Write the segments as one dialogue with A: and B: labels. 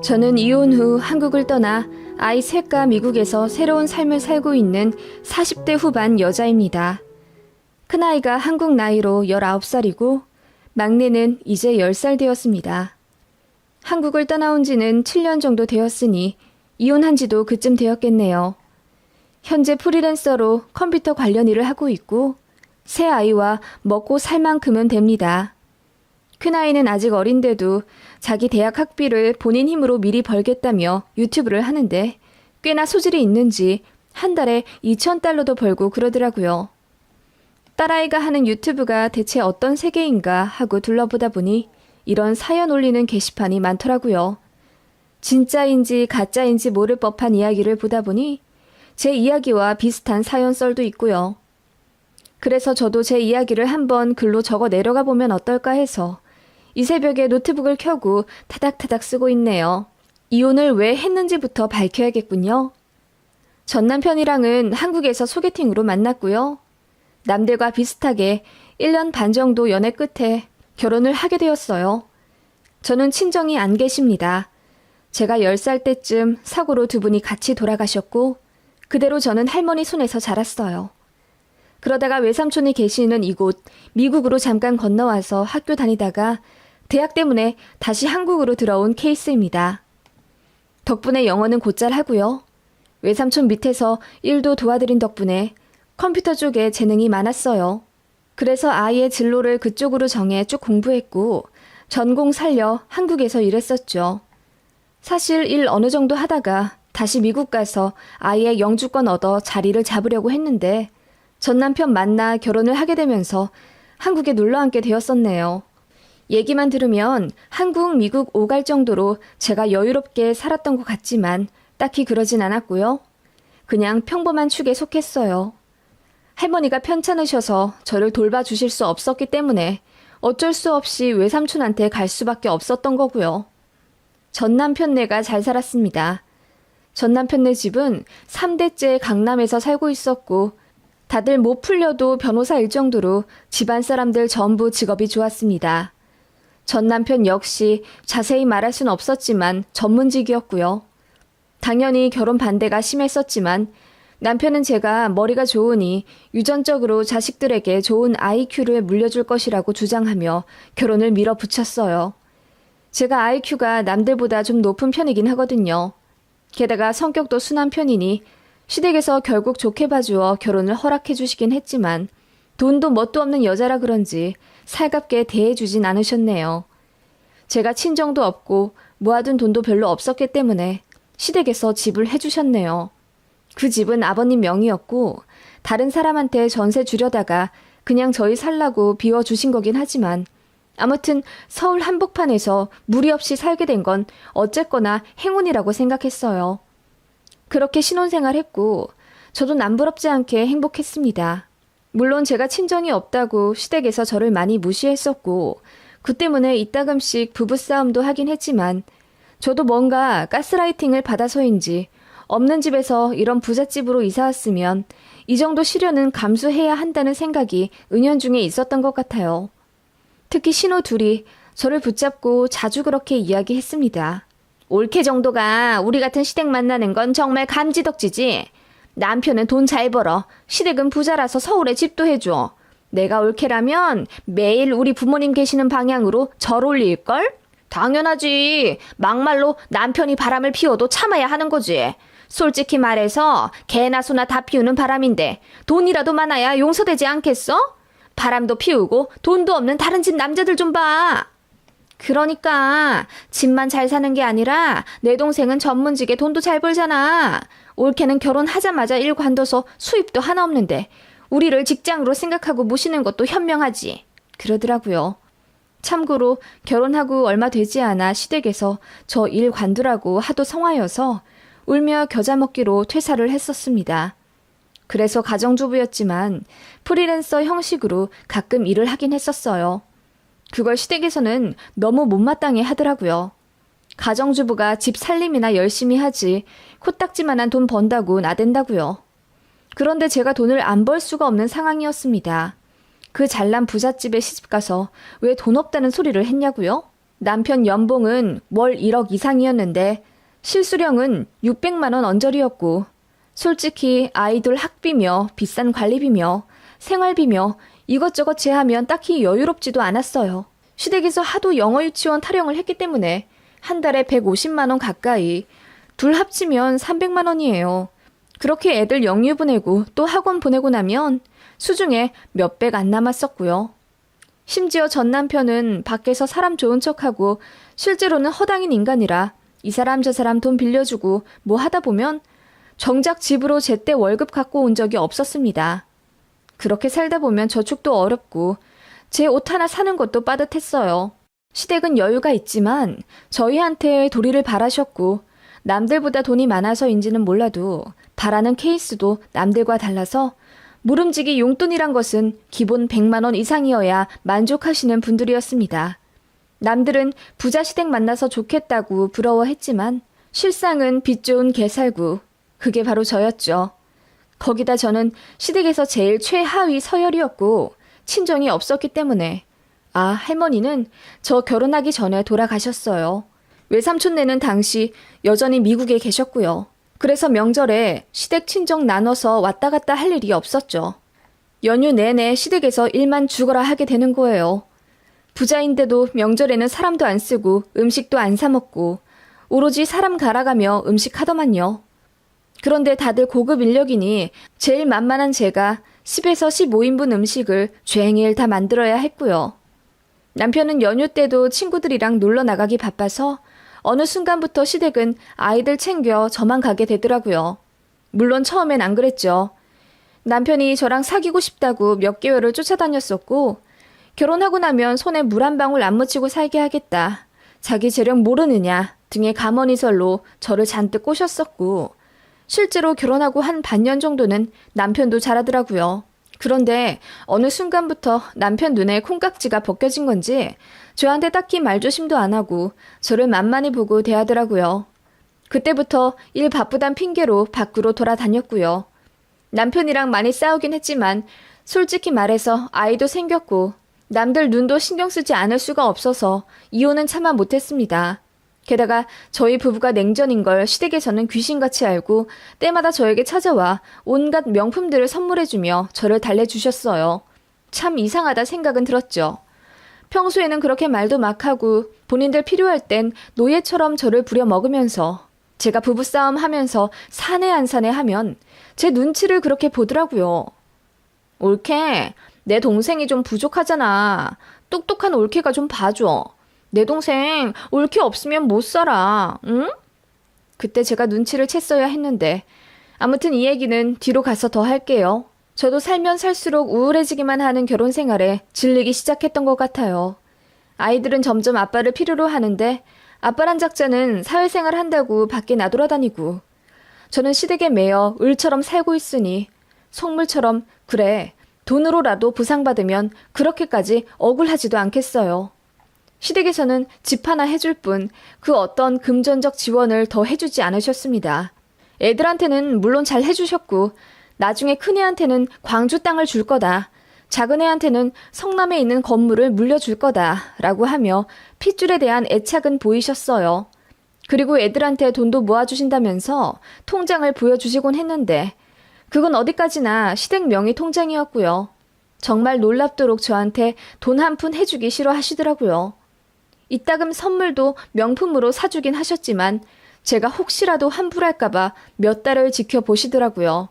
A: 저는 이혼 후 한국을 떠나 아이 셋과 미국에서 새로운 삶을 살고 있는 40대 후반 여자입니다. 큰아이가 한국 나이로 19살이고 막내는 이제 10살 되었습니다. 한국을 떠나온 지는 7년 정도 되었으니 이혼한 지도 그쯤 되었겠네요. 현재 프리랜서로 컴퓨터 관련 일을 하고 있고 새 아이와 먹고 살 만큼은 됩니다. 큰아이는 아직 어린데도 자기 대학 학비를 본인 힘으로 미리 벌겠다며 유튜브를 하는데 꽤나 소질이 있는지 한 달에 2,000달러도 벌고 그러더라고요. 딸아이가 하는 유튜브가 대체 어떤 세계인가 하고 둘러보다 보니 이런 사연 올리는 게시판이 많더라고요. 진짜인지 가짜인지 모를 법한 이야기를 보다 보니 제 이야기와 비슷한 사연 썰도 있고요. 그래서 저도 제 이야기를 한번 글로 적어 내려가 보면 어떨까 해서 이 새벽에 노트북을 켜고 타닥타닥 쓰고 있네요. 이혼을 왜 했는지부터 밝혀야겠군요. 전 남편이랑은 한국에서 소개팅으로 만났고요. 남들과 비슷하게 1년 반 정도 연애 끝에 결혼을 하게 되었어요. 저는 친정이 안 계십니다. 제가 10살 때쯤 사고로 두 분이 같이 돌아가셨고 그대로 저는 할머니 손에서 자랐어요. 그러다가 외삼촌이 계시는 이곳 미국으로 잠깐 건너와서 학교 다니다가 대학 때문에 다시 한국으로 들어온 케이스입니다. 덕분에 영어는 곧잘 하고요. 외삼촌 밑에서 일도 도와드린 덕분에 컴퓨터 쪽에 재능이 많았어요. 그래서 아이의 진로를 그쪽으로 정해 쭉 공부했고 전공 살려 한국에서 일했었죠. 사실 일 어느 정도 하다가 다시 미국 가서 아이의 영주권 얻어 자리를 잡으려고 했는데 전 남편 만나 결혼을 하게 되면서 한국에 놀러 앉게 되었었네요. 얘기만 들으면 한국, 미국 오갈 정도로 제가 여유롭게 살았던 것 같지만 딱히 그러진 않았고요. 그냥 평범한 축에 속했어요. 할머니가 편찮으셔서 저를 돌봐주실 수 없었기 때문에 어쩔 수 없이 외삼촌한테 갈 수밖에 없었던 거고요. 전 남편네가 잘 살았습니다. 전 남편네 집은 3대째 강남에서 살고 있었고 다들 못 풀려도 변호사일 정도로 집안 사람들 전부 직업이 좋았습니다. 전 남편 역시 자세히 말할 순 없었지만 전문직이었고요. 당연히 결혼 반대가 심했었지만 남편은 제가 머리가 좋으니 유전적으로 자식들에게 좋은 IQ를 물려줄 것이라고 주장하며 결혼을 밀어붙였어요. 제가 IQ가 남들보다 좀 높은 편이긴 하거든요. 게다가 성격도 순한 편이니 시댁에서 결국 좋게 봐주어 결혼을 허락해 주시긴 했지만 돈도 뭣도 없는 여자라 그런지 살갑게 대해주진 않으셨네요. 제가 친정도 없고 모아둔 돈도 별로 없었기 때문에 시댁에서 집을 해주셨네요. 그 집은 아버님 명의였고 다른 사람한테 전세 주려다가 그냥 저희 살라고 비워주신 거긴 하지만 아무튼 서울 한복판에서 무리 없이 살게 된 건 어쨌거나 행운이라고 생각했어요. 그렇게 신혼생활 했고 저도 남부럽지 않게 행복했습니다. 물론 제가 친정이 없다고 시댁에서 저를 많이 무시했었고 그 때문에 이따금씩 부부싸움도 하긴 했지만 저도 뭔가 가스라이팅을 받아서인지 없는 집에서 이런 부잣집으로 이사 왔으면 이 정도 시련은 감수해야 한다는 생각이 은연중에 있었던 것 같아요. 특히 신호 둘이 저를 붙잡고 자주 그렇게 이야기했습니다. 올케 정도가 우리 같은 시댁 만나는 건 정말 감지덕지지. 남편은 돈 잘 벌어. 시댁은 부자라서 서울에 집도 해줘. 내가 올케라면 매일 우리 부모님 계시는 방향으로 절 올릴걸? 당연하지. 막말로 남편이 바람을 피워도 참아야 하는 거지. 솔직히 말해서 개나 소나 다 피우는 바람인데 돈이라도 많아야 용서되지 않겠어? 바람도 피우고 돈도 없는 다른 집 남자들 좀 봐. 그러니까 집만 잘 사는 게 아니라 내 동생은 전문직에 돈도 잘 벌잖아. 올케는 결혼하자마자 일 관둬서 수입도 하나 없는데 우리를 직장으로 생각하고 모시는 것도 현명하지. 그러더라고요. 참고로 결혼하고 얼마 되지 않아 시댁에서 저 일 관두라고 하도 성화여서 울며 겨자 먹기로 퇴사를 했었습니다. 그래서 가정주부였지만 프리랜서 형식으로 가끔 일을 하긴 했었어요. 그걸 시댁에서는 너무 못마땅해 하더라고요. 가정주부가 집 살림이나 열심히 하지 코딱지만한 돈 번다고 나댄다고요. 그런데 제가 돈을 안 벌 수가 없는 상황이었습니다. 그 잘난 부잣집에 시집가서 왜 돈 없다는 소리를 했냐고요? 남편 연봉은 월 1억 이상이었는데 실수령은 600만 원 언저리였고 솔직히 아이돌 학비며 비싼 관리비며 생활비며 이것저것 제하면 딱히 여유롭지도 않았어요. 시댁에서 하도 영어 유치원 타령을 했기 때문에 한 달에 150만 원 가까이, 둘 합치면 300만 원이에요. 그렇게 애들 영유 보내고 또 학원 보내고 나면 수중에 몇백 안 남았었고요. 심지어 전 남편은 밖에서 사람 좋은 척하고 실제로는 허당인 인간이라 이 사람 저 사람 돈 빌려주고 뭐 하다 보면 정작 집으로 제때 월급 갖고 온 적이 없었습니다. 그렇게 살다 보면 저축도 어렵고 제 옷 하나 사는 것도 빠듯했어요. 시댁은 여유가 있지만 저희한테 도리를 바라셨고 남들보다 돈이 많아서인지는 몰라도 바라는 케이스도 남들과 달라서 모름지기 용돈이란 것은 기본 100만 원 이상이어야 만족하시는 분들이었습니다. 남들은 부자 시댁 만나서 좋겠다고 부러워했지만 실상은 빚 좋은 개살구, 그게 바로 저였죠. 거기다 저는 시댁에서 제일 최하위 서열이었고 친정이 없었기 때문에 할머니는 저 결혼하기 전에 돌아가셨어요. 외삼촌네는 당시 여전히 미국에 계셨고요. 그래서 명절에 시댁 친정 나눠서 왔다 갔다 할 일이 없었죠. 연휴 내내 시댁에서 일만 죽어라 하게 되는 거예요. 부자인데도 명절에는 사람도 안 쓰고 음식도 안 사 먹고 오로지 사람 갈아가며 음식하더만요. 그런데 다들 고급 인력이니 제일 만만한 제가 10에서 15인분 음식을 종일 다 만들어야 했고요. 남편은 연휴 때도 친구들이랑 놀러 나가기 바빠서 어느 순간부터 시댁은 아이들 챙겨 저만 가게 되더라고요. 물론 처음엔 안 그랬죠. 남편이 저랑 사귀고 싶다고 몇 개월을 쫓아다녔었고 결혼하고 나면 손에 물 한 방울 안 묻히고 살게 하겠다. 자기 재력 모르느냐 등의 가머니설로 저를 잔뜩 꼬셨었고 실제로 결혼하고 한 반년 정도는 남편도 잘하더라고요. 그런데 어느 순간부터 남편 눈에 콩깍지가 벗겨진 건지 저한테 딱히 말조심도 안 하고 저를 만만히 보고 대하더라고요. 그때부터 일 바쁘단 핑계로 밖으로 돌아다녔고요. 남편이랑 많이 싸우긴 했지만 솔직히 말해서 아이도 생겼고 남들 눈도 신경 쓰지 않을 수가 없어서 이혼은 차마 못했습니다. 게다가 저희 부부가 냉전인 걸 시댁에서는 귀신같이 알고 때마다 저에게 찾아와 온갖 명품들을 선물해주며 저를 달래주셨어요. 참 이상하다 생각은 들었죠. 평소에는 그렇게 말도 막 하고 본인들 필요할 땐 노예처럼 저를 부려먹으면서 제가 부부싸움 하면서 사내 안 사내 하면 제 눈치를 그렇게 보더라고요. 올케, 내 동생이 좀 부족하잖아. 똑똑한 올케가 좀 봐줘. 내 동생 올케 없으면 못 살아. 응? 그때 제가 눈치를 챘어야 했는데 아무튼 이 얘기는 뒤로 가서 더 할게요. 저도 살면 살수록 우울해지기만 하는 결혼 생활에 질리기 시작했던 것 같아요. 아이들은 점점 아빠를 필요로 하는데 아빠란 작자는 사회생활 한다고 밖에 나돌아다니고 저는 시댁에 매여 을처럼 살고 있으니 속물처럼 그래 돈으로라도 보상받으면 그렇게까지 억울하지도 않겠어요. 시댁에서는 집 하나 해줄 뿐 그 어떤 금전적 지원을 더 해주지 않으셨습니다. 애들한테는 물론 잘 해주셨고 나중에 큰애한테는 광주 땅을 줄 거다. 작은애한테는 성남에 있는 건물을 물려줄 거다 라고 하며 핏줄에 대한 애착은 보이셨어요. 그리고 애들한테 돈도 모아주신다면서 통장을 보여주시곤 했는데 그건 어디까지나 시댁 명의 통장이었고요. 정말 놀랍도록 저한테 돈 한 푼 해주기 싫어하시더라고요. 이따금 선물도 명품으로 사주긴 하셨지만 제가 혹시라도 환불할까봐 몇 달을 지켜보시더라고요.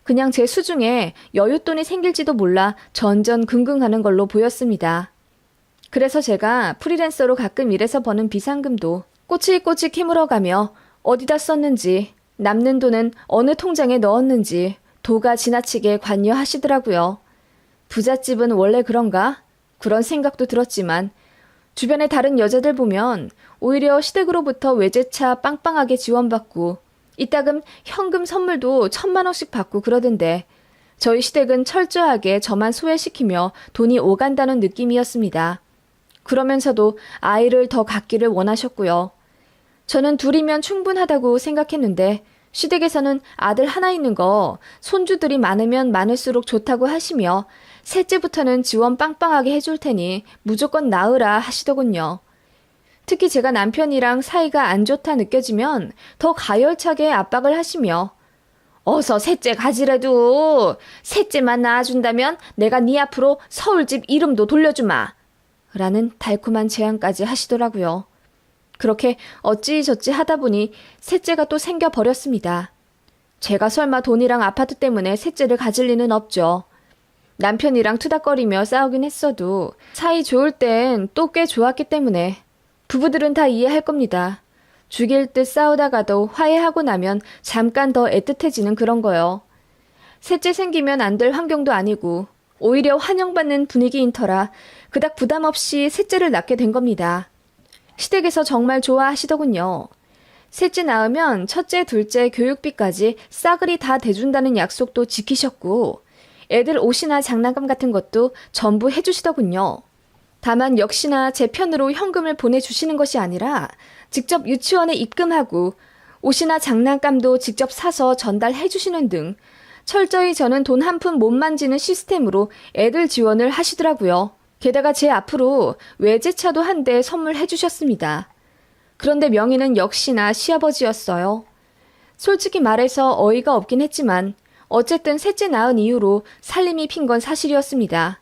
A: 그냥 제 수중에 여윳돈이 생길지도 몰라 전전긍긍하는 걸로 보였습니다. 그래서 제가 프리랜서로 가끔 일해서 버는 비상금도 꼬치꼬치 캐물어가며 어디다 썼는지 남는 돈은 어느 통장에 넣었는지 도가 지나치게 관여하시더라고요. 부잣집은 원래 그런가? 그런 생각도 들었지만 주변의 다른 여자들 보면 오히려 시댁으로부터 외제차 빵빵하게 지원받고 이따금 현금 선물도 1,000만 원씩 받고 그러던데 저희 시댁은 철저하게 저만 소외시키며 돈이 오간다는 느낌이었습니다. 그러면서도 아이를 더 갖기를 원하셨고요. 저는 둘이면 충분하다고 생각했는데 시댁에서는 아들 하나 있는 거 손주들이 많으면 많을수록 좋다고 하시며 셋째부터는 지원 빵빵하게 해줄 테니 무조건 낳으라 하시더군요. 특히 제가 남편이랑 사이가 안 좋다 느껴지면 더 가열차게 압박을 하시며 어서 셋째 가지래도 셋째만 낳아준다면 내가 네 앞으로 서울집 이름도 돌려주마 라는 달콤한 제안까지 하시더라고요. 그렇게 어찌저찌 하다 보니 셋째가 또 생겨버렸습니다. 제가 설마 돈이랑 아파트 때문에 셋째를 가질 리는 없죠. 남편이랑 투닥거리며 싸우긴 했어도 사이 좋을 땐 또 꽤 좋았기 때문에 부부들은 다 이해할 겁니다. 죽일 듯 싸우다가도 화해하고 나면 잠깐 더 애틋해지는 그런 거요. 셋째 생기면 안 될 환경도 아니고 오히려 환영받는 분위기인 터라 그닥 부담 없이 셋째를 낳게 된 겁니다. 시댁에서 정말 좋아하시더군요. 셋째 낳으면 첫째, 둘째 교육비까지 싸그리 다 대준다는 약속도 지키셨고 애들 옷이나 장난감 같은 것도 전부 해주시더군요. 다만 역시나 제 편으로 현금을 보내주시는 것이 아니라 직접 유치원에 입금하고 옷이나 장난감도 직접 사서 전달해 주시는 등 철저히 저는 돈 한 푼 못 만지는 시스템으로 애들 지원을 하시더라고요. 게다가 제 앞으로 외제차도 한 대 선물해 주셨습니다. 그런데 명의는 역시나 시아버지였어요. 솔직히 말해서 어이가 없긴 했지만 어쨌든 셋째 낳은 이후로 살림이 핀 건 사실이었습니다.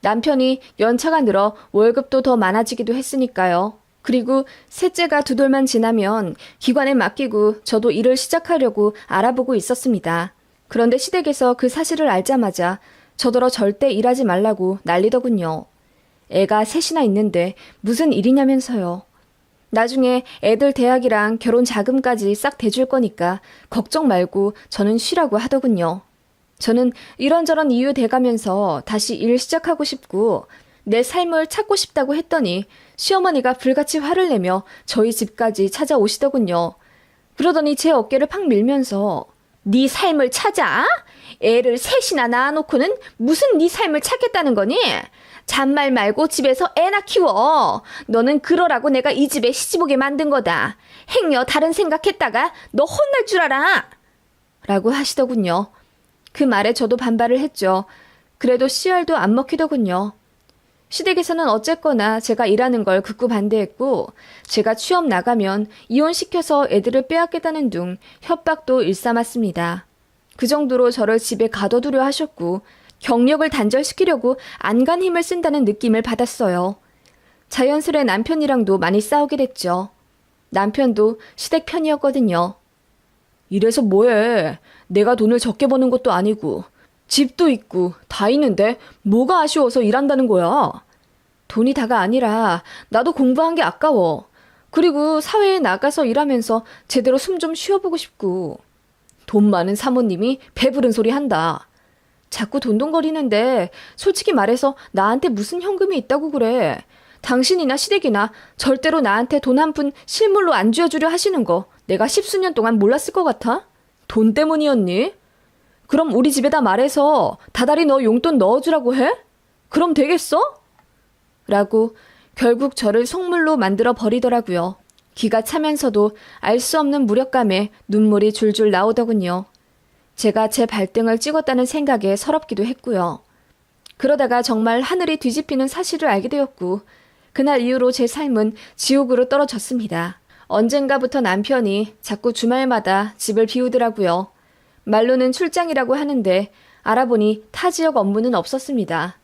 A: 남편이 연차가 늘어 월급도 더 많아지기도 했으니까요. 그리고 셋째가 두 돌만 지나면 기관에 맡기고 저도 일을 시작하려고 알아보고 있었습니다. 그런데 시댁에서 그 사실을 알자마자 저더러 절대 일하지 말라고 난리더군요. 애가 셋이나 있는데 무슨 일이냐면서요. 나중에 애들 대학이랑 결혼 자금까지 싹 대줄 거니까 걱정 말고 저는 쉬라고 하더군요. 저는 이런저런 이유 대가면서 다시 일 시작하고 싶고 내 삶을 찾고 싶다고 했더니 시어머니가 불같이 화를 내며 저희 집까지 찾아오시더군요. 그러더니 제 어깨를 팍 밀면서 네 삶을 찾아? 애를 셋이나 낳아놓고는 무슨 네 삶을 찾겠다는 거니? 잔말 말고 집에서 애나 키워. 너는 그러라고 내가 이 집에 시집오게 만든 거다. 행여 다른 생각했다가 너 혼날 줄 알아. 라고 하시더군요. 그 말에 저도 반발을 했죠. 그래도 씨알도 안 먹히더군요. 시댁에서는 어쨌거나 제가 일하는 걸 극구 반대했고 제가 취업 나가면 이혼시켜서 애들을 빼앗겠다는 둥 협박도 일삼았습니다. 그 정도로 저를 집에 가둬두려 하셨고 경력을 단절시키려고 안간 힘을 쓴다는 느낌을 받았어요. 자연스레 남편이랑도 많이 싸우게 됐죠. 남편도 시댁 편이었거든요. 이래서 뭐해. 내가 돈을 적게 버는 것도 아니고 집도 있고 다 있는데 뭐가 아쉬워서 일한다는 거야. 돈이 다가 아니라 나도 공부한 게 아까워. 그리고 사회에 나가서 일하면서 제대로 숨 좀 쉬어보고 싶고. 돈 많은 사모님이 배부른 소리 한다. 자꾸 돈돈거리는데 솔직히 말해서 나한테 무슨 현금이 있다고 그래. 당신이나 시댁이나 절대로 나한테 돈 한 푼 실물로 안 쥐어주려 하시는 거 내가 십수년 동안 몰랐을 것 같아? 돈 때문이었니? 그럼 우리 집에다 말해서 다달이 너 용돈 넣어주라고 해? 그럼 되겠어? 라고 결국 저를 속물로 만들어 버리더라고요. 기가 차면서도 알 수 없는 무력감에 눈물이 줄줄 나오더군요. 제가 제 발등을 찍었다는 생각에 서럽기도 했고요. 그러다가 정말 하늘이 뒤집히는 사실을 알게 되었고 그날 이후로 제 삶은 지옥으로 떨어졌습니다. 언젠가부터 남편이 자꾸 주말마다 집을 비우더라고요. 말로는 출장이라고 하는데 알아보니 타 지역 업무는 없었습니다.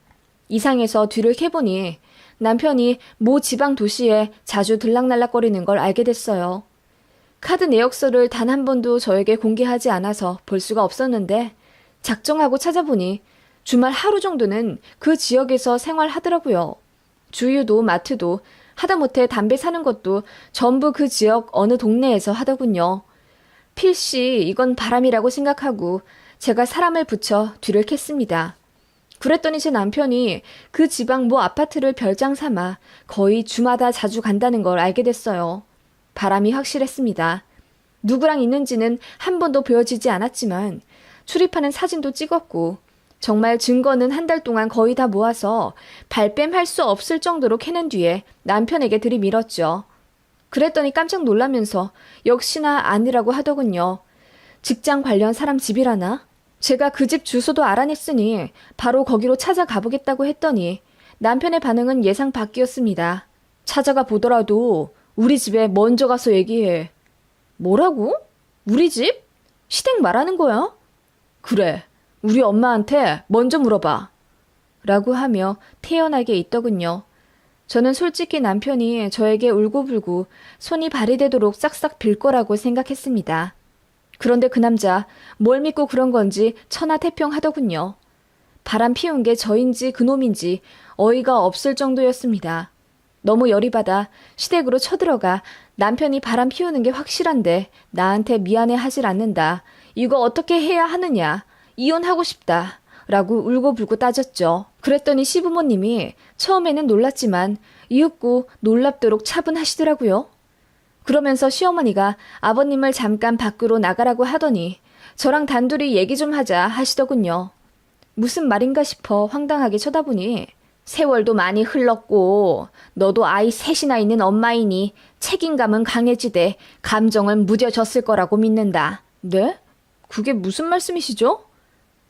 A: 이상해서 뒤를 캐보니 남편이 모 지방 도시에 자주 들락날락거리는 걸 알게 됐어요. 카드 내역서를 단 한 번도 저에게 공개하지 않아서 볼 수가 없었는데 작정하고 찾아보니 주말 하루 정도는 그 지역에서 생활하더라고요. 주유도 마트도 하다못해 담배 사는 것도 전부 그 지역 어느 동네에서 하더군요. 필시 이건 바람이라고 생각하고 제가 사람을 붙여 뒤를 캤습니다. 그랬더니 제 남편이 그 지방 모 아파트를 별장 삼아 거의 주마다 자주 간다는 걸 알게 됐어요. 바람이 확실했습니다. 누구랑 있는지는 한 번도 보여지지 않았지만 출입하는 사진도 찍었고 정말 증거는 한 달 동안 거의 다 모아서 발뺌할 수 없을 정도로 캐낸 뒤에 남편에게 들이밀었죠. 그랬더니 깜짝 놀라면서 역시나 아니라고 하더군요. 직장 관련 사람 집이라나? 제가 그 집 주소도 알아냈으니 바로 거기로 찾아가 보겠다고 했더니 남편의 반응은 예상 밖이었습니다. 찾아가 보더라도 우리 집에 먼저 가서 얘기해. 뭐라고? 우리 집? 시댁 말하는 거야? 그래, 우리 엄마한테 먼저 물어봐. 라고 하며 태연하게 있더군요. 저는 솔직히 남편이 저에게 울고불고 손이 발이 되도록 싹싹 빌 거라고 생각했습니다. 그런데 그 남자 뭘 믿고 그런 건지 천하태평하더군요. 바람 피운 게 저인지 그놈인지 어이가 없을 정도였습니다. 너무 열이 받아 시댁으로 쳐들어가 남편이 바람 피우는 게 확실한데 나한테 미안해하질 않는다. 이거 어떻게 해야 하느냐. 이혼하고 싶다. 라고 울고불고 따졌죠. 그랬더니 시부모님이 처음에는 놀랐지만 이윽고 놀랍도록 차분하시더라고요. 그러면서 시어머니가 아버님을 잠깐 밖으로 나가라고 하더니 저랑 단둘이 얘기 좀 하자 하시더군요. 무슨 말인가 싶어 황당하게 쳐다보니 세월도 많이 흘렀고 너도 아이 셋이나 있는 엄마이니 책임감은 강해지되 감정은 무뎌졌을 거라고 믿는다. 네? 그게 무슨 말씀이시죠?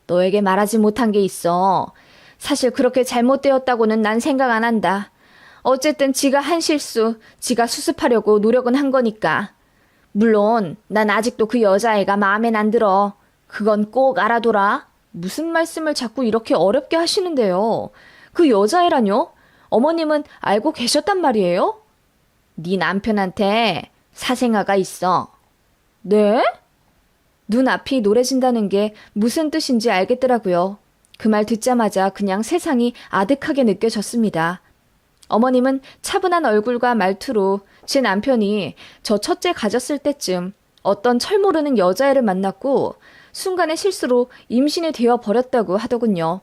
A: 너에게 말하지 못한 게 있어. 사실 그렇게 잘못되었다고는 난 생각 안 한다. 어쨌든 지가 한 실수, 지가 수습하려고 노력은 한 거니까. 물론 난 아직도 그 여자애가 마음엔 안 들어. 그건 꼭 알아둬라. 무슨 말씀을 자꾸 이렇게 어렵게 하시는데요. 그 여자애라뇨? 어머님은 알고 계셨단 말이에요? 네 남편한테 사생아가 있어. 네? 눈앞이 노래진다는 게 무슨 뜻인지 알겠더라고요. 그 말 듣자마자 그냥 세상이 아득하게 느껴졌습니다. 어머님은 차분한 얼굴과 말투로 제 남편이 저 첫째 가졌을 때쯤 어떤 철모르는 여자애를 만났고 순간의 실수로 임신이 되어 버렸다고 하더군요.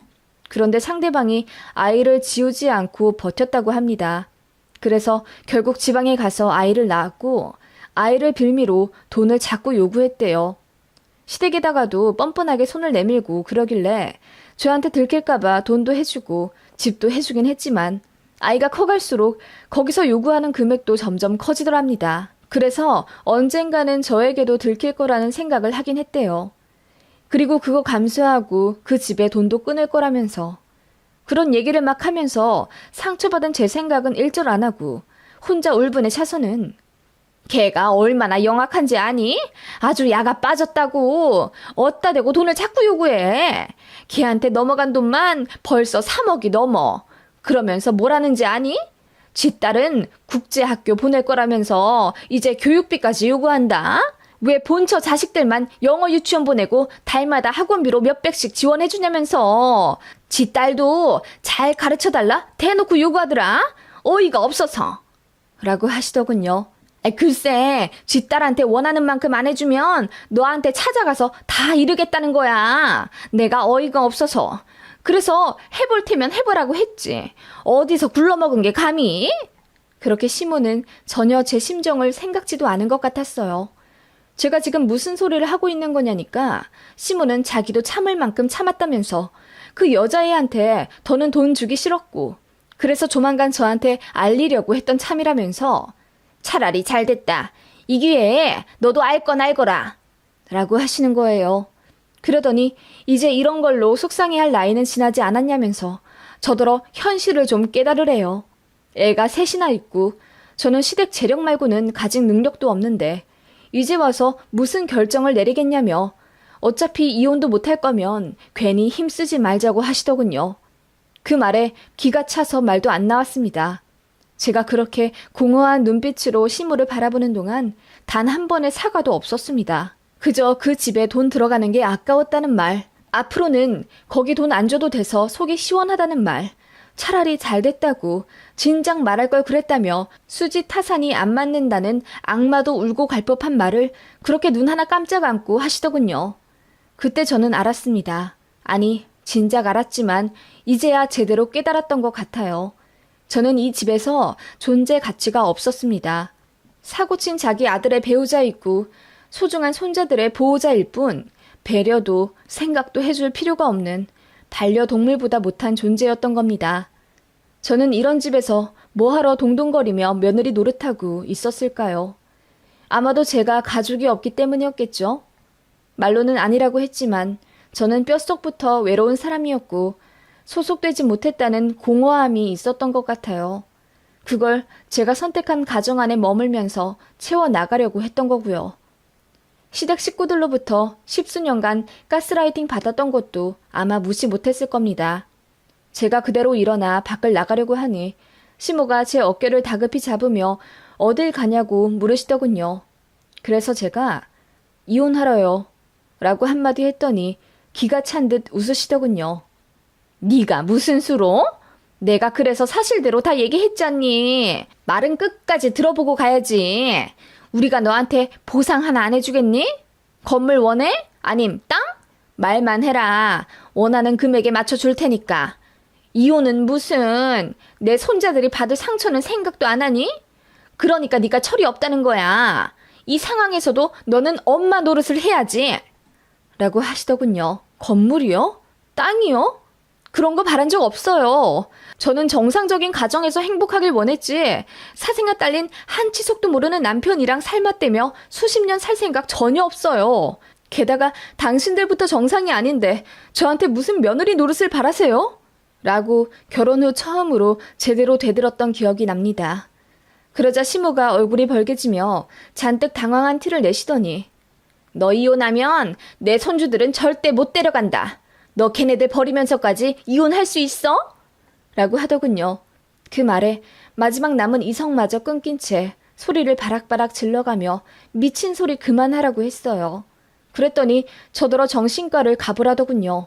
A: 그런데 상대방이 아이를 지우지 않고 버텼다고 합니다. 그래서 결국 지방에 가서 아이를 낳았고 아이를 빌미로 돈을 자꾸 요구했대요. 시댁에다가도 뻔뻔하게 손을 내밀고 그러길래 저한테 들킬까봐 돈도 해주고 집도 해주긴 했지만 아이가 커갈수록 거기서 요구하는 금액도 점점 커지더랍니다. 그래서 언젠가는 저에게도 들킬 거라는 생각을 하긴 했대요. 그리고 그거 감수하고 그 집에 돈도 끊을 거라면서. 그런 얘기를 막 하면서 상처받은 제 생각은 일절 안 하고 혼자 울분에 차서는 걔가 얼마나 영악한지 아니? 아주 야가 빠졌다고. 어따 대고 돈을 자꾸 요구해. 걔한테 넘어간 돈만 벌써 3억이 넘어. 그러면서 뭐라는지 아니? 지 딸은 국제학교 보낼 거라면서 이제 교육비까지 요구한다. 왜 본처 자식들만 영어 유치원 보내고 달마다 학원비로 몇백씩 지원해주냐면서. 지 딸도 잘 가르쳐달라 대놓고 요구하더라. 어이가 없어서. 라고 하시더군요. 글쎄, 지 딸한테 원하는 만큼 안 해주면 너한테 찾아가서 다 이르겠다는 거야. 내가 어이가 없어서. 그래서 해볼 테면 해보라고 했지. 어디서 굴러먹은 게 감히? 그렇게 시모는 전혀 제 심정을 생각지도 않은 것 같았어요. 제가 지금 무슨 소리를 하고 있는 거냐니까 시모는 자기도 참을 만큼 참았다면서 그 여자애한테 더는 돈 주기 싫었고 그래서 조만간 저한테 알리려고 했던 참이라면서 차라리 잘됐다. 이 기회에 너도 알 건 알거라. 라고 하시는 거예요. 그러더니 이제 이런 걸로 속상해할 나이는 지나지 않았냐면서 저더러 현실을 좀 깨달으래요. 애가 셋이나 있고 저는 시댁 재력 말고는 가진 능력도 없는데 이제 와서 무슨 결정을 내리겠냐며 어차피 이혼도 못할 거면 괜히 힘쓰지 말자고 하시더군요. 그 말에 기가 차서 말도 안 나왔습니다. 제가 그렇게 공허한 눈빛으로 시모를 바라보는 동안 단 한 번의 사과도 없었습니다. 그저 그 집에 돈 들어가는 게 아까웠다는 말, 앞으로는 거기 돈 안 줘도 돼서 속이 시원하다는 말, 차라리 잘 됐다고 진작 말할 걸 그랬다며 수지 타산이 안 맞는다는 악마도 울고 갈 법한 말을 그렇게 눈 하나 깜짝 안고 하시더군요. 그때 저는 알았습니다. 아니, 진작 알았지만 이제야 제대로 깨달았던 것 같아요. 저는 이 집에서 존재 가치가 없었습니다. 사고친 자기 아들의 배우자 있고 소중한 손자들의 보호자일 뿐 배려도 생각도 해줄 필요가 없는 반려동물보다 못한 존재였던 겁니다. 저는 이런 집에서 뭐하러 동동거리며 며느리 노릇하고 있었을까요? 아마도 제가 가족이 없기 때문이었겠죠? 말로는 아니라고 했지만 저는 뼛속부터 외로운 사람이었고 소속되지 못했다는 공허함이 있었던 것 같아요. 그걸 제가 선택한 가정 안에 머물면서 채워나가려고 했던 거고요. 시댁 식구들로부터 십수년간 가스라이팅 받았던 것도 아마 무시 못했을 겁니다. 제가 그대로 일어나 밖을 나가려고 하니 시모가 제 어깨를 다급히 잡으며 어딜 가냐고 물으시더군요. 그래서 제가 이혼하러요 라고 한마디 했더니 기가 찬 듯 웃으시더군요. 네가 무슨 수로? 내가 그래서 사실대로 다 얘기했잖니. 말은 끝까지 들어보고 가야지. 우리가 너한테 보상 하나 안 해주겠니? 건물 원해? 아님 땅? 말만 해라. 원하는 금액에 맞춰줄 테니까. 이혼은 무슨 내 손자들이 받을 상처는 생각도 안 하니? 그러니까 네가 철이 없다는 거야. 이 상황에서도 너는 엄마 노릇을 해야지. 라고 하시더군요. 건물이요? 땅이요? 그런 거 바란 적 없어요. 저는 정상적인 가정에서 행복하길 원했지 사생아 딸린 한 치석도 모르는 남편이랑 삶았대며 수십 년 살 생각 전혀 없어요. 게다가 당신들부터 정상이 아닌데 저한테 무슨 며느리 노릇을 바라세요? 라고 결혼 후 처음으로 제대로 되들었던 기억이 납니다. 그러자 시모가 얼굴이 벌개지며 잔뜩 당황한 티를 내시더니 너 이혼하면 내 손주들은 절대 못 데려간다. 너 걔네들 버리면서까지 이혼할 수 있어? 라고 하더군요. 그 말에 마지막 남은 이성마저 끊긴 채 소리를 바락바락 질러가며 미친 소리 그만하라고 했어요. 그랬더니 저더러 정신과를 가보라더군요.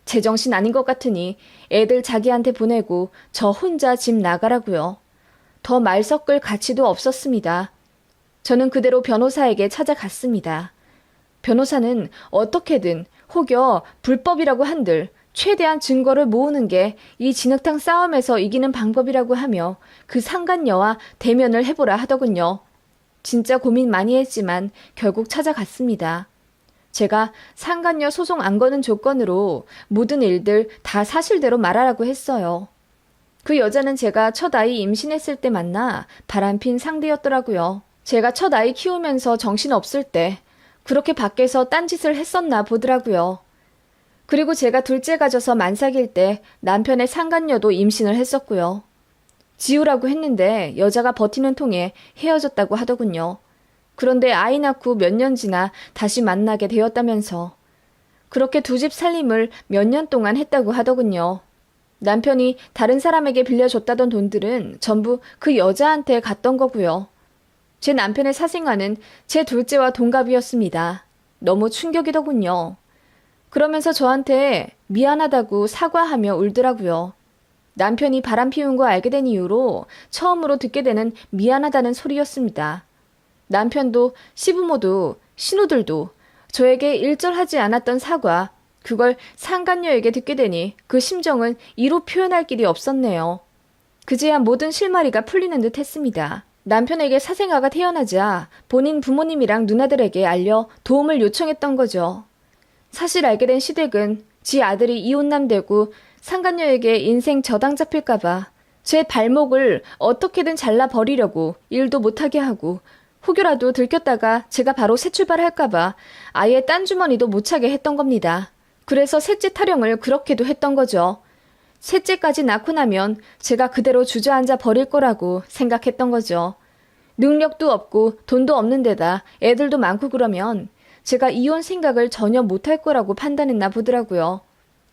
A: 제정신 아닌 것 같으니 애들 자기한테 보내고 저 혼자 집 나가라고요. 더 말 섞을 가치도 없었습니다. 저는 그대로 변호사에게 찾아갔습니다. 변호사는 어떻게든 혹여 불법이라고 한들 최대한 증거를 모으는 게 이 진흙탕 싸움에서 이기는 방법이라고 하며 그 상간녀와 대면을 해보라 하더군요. 진짜 고민 많이 했지만 결국 찾아갔습니다. 제가 상간녀 소송 안 거는 조건으로 모든 일들 다 사실대로 말하라고 했어요. 그 여자는 제가 첫 아이 임신했을 때 만나 바람핀 상대였더라고요. 제가 첫 아이 키우면서 정신없을 때 그렇게 밖에서 딴짓을 했었나 보더라고요. 그리고 제가 둘째 가져서 만삭일 때 남편의 상간녀도 임신을 했었고요. 지우라고 했는데 여자가 버티는 통에 헤어졌다고 하더군요. 그런데 아이 낳고 몇 년 지나 다시 만나게 되었다면서 그렇게 두 집 살림을 몇 년 동안 했다고 하더군요. 남편이 다른 사람에게 빌려줬다던 돈들은 전부 그 여자한테 갔던 거고요. 제 남편의 사생아는 제 둘째와 동갑이었습니다. 너무 충격이더군요. 그러면서 저한테 미안하다고 사과하며 울더라고요. 남편이 바람 피운 거 알게 된 이후로 처음으로 듣게 되는 미안하다는 소리였습니다. 남편도 시부모도 신우들도 저에게 일절하지 않았던 사과, 그걸 상간녀에게 듣게 되니 그 심정은 이루 표현할 길이 없었네요. 그제야 모든 실마리가 풀리는 듯 했습니다. 남편에게 사생아가 태어나자 본인 부모님이랑 누나들에게 알려 도움을 요청했던 거죠. 사실 알게 된 시댁은 지 아들이 이혼남 되고 상간녀에게 인생 저당 잡힐까봐 제 발목을 어떻게든 잘라버리려고 일도 못하게 하고 혹여라도 들켰다가 제가 바로 새 출발할까봐 아예 딴 주머니도 못 차게 했던 겁니다. 그래서 셋째 타령을 그렇게도 했던 거죠. 셋째까지 낳고 나면 제가 그대로 주저앉아 버릴 거라고 생각했던 거죠. 능력도 없고 돈도 없는 데다 애들도 많고 그러면 제가 이혼 생각을 전혀 못할 거라고 판단했나 보더라고요.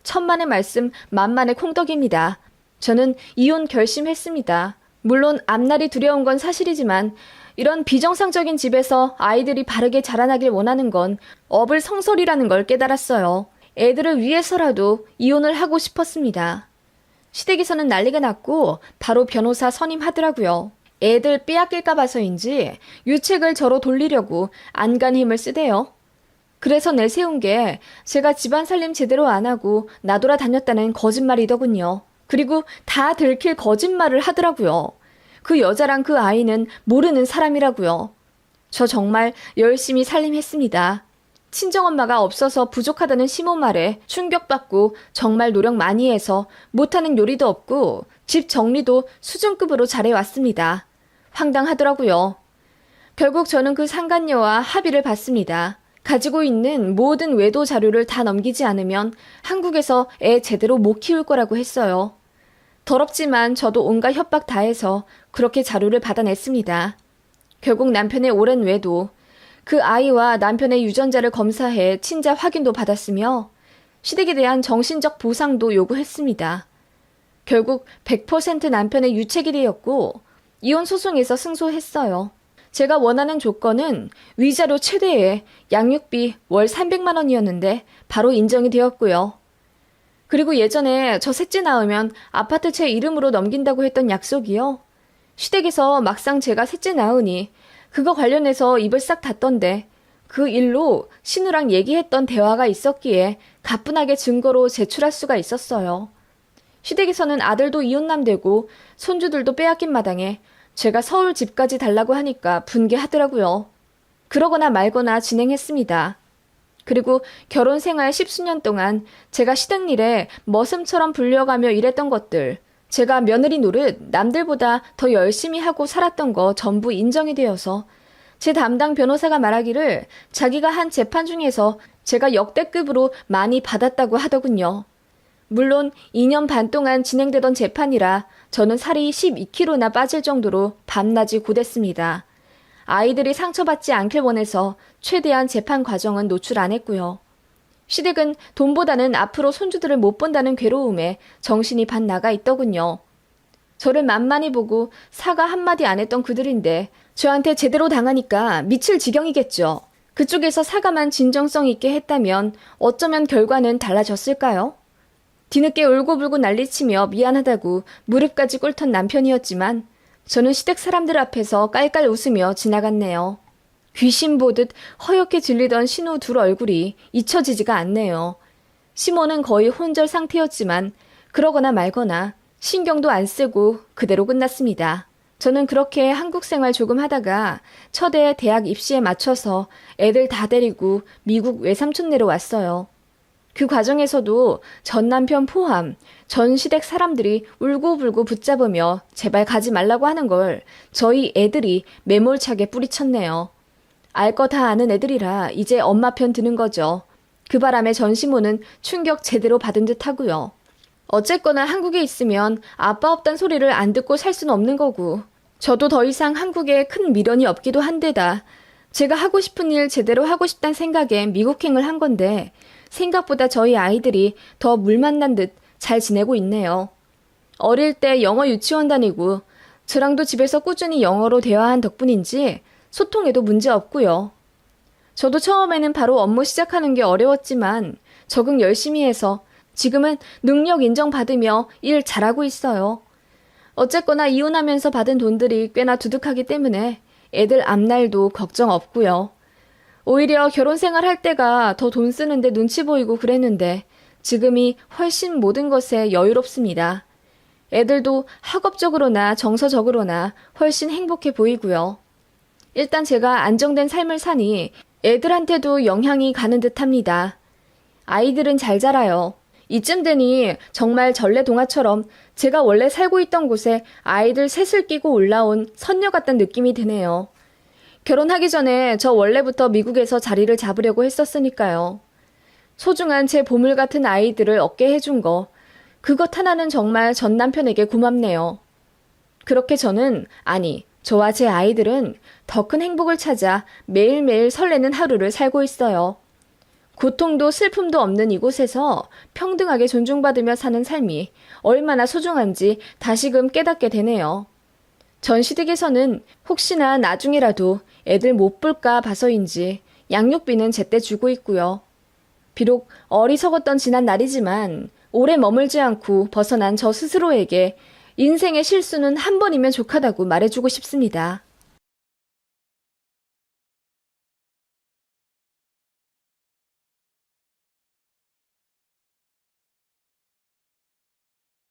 A: 천만의 말씀 만만의 콩떡입니다. 저는 이혼 결심했습니다. 물론 앞날이 두려운 건 사실이지만 이런 비정상적인 집에서 아이들이 바르게 자라나길 원하는 건 어불성설이라는 걸 깨달았어요. 애들을 위해서라도 이혼을 하고 싶었습니다. 시댁에서는 난리가 났고 바로 변호사 선임하더라고요. 애들 빼앗길까 봐서인지 유책을 저로 돌리려고 안간 힘을 쓰대요. 그래서 내세운 게 제가 집안 살림 제대로 안 하고 나돌아다녔다는 거짓말이더군요. 그리고 다 들킬 거짓말을 하더라고요. 그 여자랑 그 아이는 모르는 사람이라고요. 저 정말 열심히 살림했습니다. 친정엄마가 없어서 부족하다는 시모 말에 충격받고 정말 노력 많이 해서 못하는 요리도 없고 집 정리도 수준급으로 잘해왔습니다. 황당하더라고요. 결국 저는 그 상간녀와 합의를 봤습니다. 가지고 있는 모든 외도 자료를 다 넘기지 않으면 한국에서 애 제대로 못 키울 거라고 했어요. 더럽지만 저도 온갖 협박 다해서 그렇게 자료를 받아냈습니다. 결국 남편의 오랜 외도, 그 아이와 남편의 유전자를 검사해 친자 확인도 받았으며 시댁에 대한 정신적 보상도 요구했습니다. 결국 100% 남편의 유책이 되었고 이혼 소송에서 승소했어요. 제가 원하는 조건은 위자료 최대의 양육비 월 300만 원이었는데 바로 인정이 되었고요. 그리고 예전에 저 셋째 낳으면 아파트 제 이름으로 넘긴다고 했던 약속이요. 시댁에서 막상 제가 셋째 낳으니 그거 관련해서 입을 싹 닫던데 그 일로 신우랑 얘기했던 대화가 있었기에 가뿐하게 증거로 제출할 수가 있었어요. 시댁에서는 아들도 이혼남 되고 손주들도 빼앗긴 마당에 제가 서울 집까지 달라고 하니까 분개하더라고요. 그러거나 말거나 진행했습니다. 그리고 결혼 생활 10수년 동안 제가 시댁 일에 머슴처럼 불려가며 일했던 것들, 제가 며느리 노릇 남들보다 더 열심히 하고 살았던 거 전부 인정이 되어서 제 담당 변호사가 말하기를 자기가 한 재판 중에서 제가 역대급으로 많이 받았다고 하더군요. 물론 2년 반 동안 진행되던 재판이라 저는 살이 12kg나 빠질 정도로 밤낮이 고됐습니다. 아이들이 상처받지 않길 원해서 최대한 재판 과정은 노출 안 했고요. 시댁은 돈보다는 앞으로 손주들을 못 본다는 괴로움에 정신이 반 나가 있더군요. 저를 만만히 보고 사과 한마디 안 했던 그들인데 저한테 제대로 당하니까 미칠 지경이겠죠. 그쪽에서 사과만 진정성 있게 했다면 어쩌면 결과는 달라졌을까요? 뒤늦게 울고불고 난리치며 미안하다고 무릎까지 꿇던 남편이었지만 저는 시댁 사람들 앞에서 깔깔 웃으며 지나갔네요. 귀신 보듯 허옇게 질리던 신우 둘 얼굴이 잊혀지지가 않네요. 시모는 거의 혼절 상태였지만 그러거나 말거나 신경도 안 쓰고 그대로 끝났습니다. 저는 그렇게 한국 생활 조금 하다가 첫애 대학 입시에 맞춰서 애들 다 데리고 미국 외삼촌 내려왔어요. 그 과정에서도 전 남편 포함 전 시댁 사람들이 울고불고 붙잡으며 제발 가지 말라고 하는 걸 저희 애들이 매몰차게 뿌리쳤네요. 알 거 다 아는 애들이라 이제 엄마 편 드는 거죠. 그 바람에 전 시모는 충격 제대로 받은 듯 하고요. 어쨌거나 한국에 있으면 아빠 없단 소리를 안 듣고 살 수는 없는 거고 저도 더 이상 한국에 큰 미련이 없기도 한데다 제가 하고 싶은 일 제대로 하고 싶단 생각에 미국행을 한 건데 생각보다 저희 아이들이 더 물 만난 듯 잘 지내고 있네요. 어릴 때 영어 유치원 다니고 저랑도 집에서 꾸준히 영어로 대화한 덕분인지 소통에도 문제 없고요. 저도 처음에는 바로 업무 시작하는 게 어려웠지만 적응 열심히 해서 지금은 능력 인정받으며 일 잘하고 있어요. 어쨌거나 이혼하면서 받은 돈들이 꽤나 두둑하기 때문에 애들 앞날도 걱정 없고요. 오히려 결혼 생활할 때가 더 돈 쓰는데 눈치 보이고 그랬는데 지금이 훨씬 모든 것에 여유롭습니다. 애들도 학업적으로나 정서적으로나 훨씬 행복해 보이고요. 일단 제가 안정된 삶을 사니 애들한테도 영향이 가는 듯합니다. 아이들은 잘 자라요. 이쯤 되니 정말 전래동화처럼 제가 원래 살고 있던 곳에 아이들 셋을 끼고 올라온 선녀 같다는 느낌이 드네요. 결혼하기 전에 저 원래부터 미국에서 자리를 잡으려고 했었으니까요. 소중한 제 보물 같은 아이들을 얻게 해준 거, 그것 하나는 정말 전 남편에게 고맙네요. 그렇게 저는, 아니, 저와 제 아이들은 더 큰 행복을 찾아 매일매일 설레는 하루를 살고 있어요. 고통도 슬픔도 없는 이곳에서 평등하게 존중받으며 사는 삶이 얼마나 소중한지 다시금 깨닫게 되네요. 전 시댁에서는 혹시나 나중이라도 애들 못 볼까 봐서인지 양육비는 제때 주고 있고요. 비록 어리석었던 지난 날이지만 오래 머물지 않고 벗어난 저 스스로에게 인생의 실수는 한 번이면 족하다고 말해주고 싶습니다.